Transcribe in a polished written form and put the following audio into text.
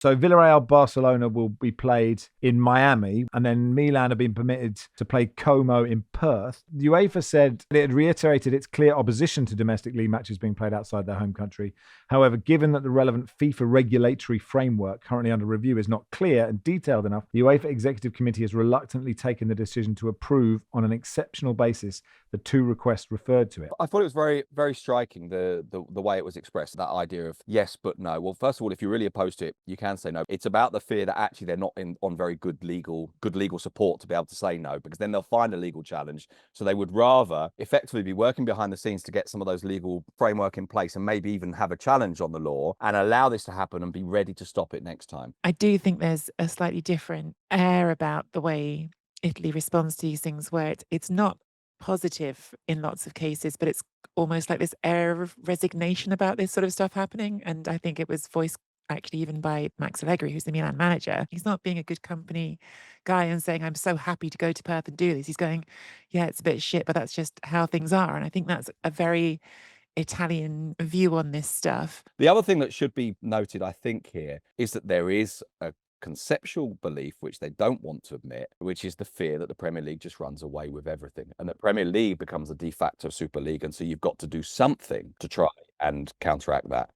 So Villarreal Barcelona will be played in Miami, and then Milan have been permitted to play Como in Perth. The UEFA said it had reiterated its clear opposition to domestic league matches being played outside their home country. However, given that the relevant FIFA regulatory framework currently under review is not clear and detailed enough, the UEFA Executive Committee has reluctantly taken the decision to approve on an exceptional basis the two requests referred to it. I thought it was very, very striking the way it was expressed. That idea of yes but no. Well, first of all, if you're really opposed to it, you can say no. It's about the fear that actually they're not on very good legal support to be able to say no, because then they'll find a legal challenge. So they would rather effectively be working behind the scenes to get some of those legal framework in place and maybe even have a challenge on the law and allow this to happen and be ready to stop it next time. I do think there's a slightly different air about the way Italy responds to these things, where it's not positive in lots of cases, but it's almost like this air of resignation about this sort of stuff happening. And I think it was voiced actually even by Max Allegri, who's the Milan manager. He's not being a good company guy and saying, I'm so happy to go to Perth and do this. He's going, yeah, it's a bit shit, but that's just how things are. And I think that's a very Italian view on this stuff. The other thing that should be noted, I think, here is that there is a conceptual belief which they don't want to admit, which is the fear that the Premier League just runs away with everything and the Premier League becomes a de facto Super League. And so you've got to do something to try and counteract that.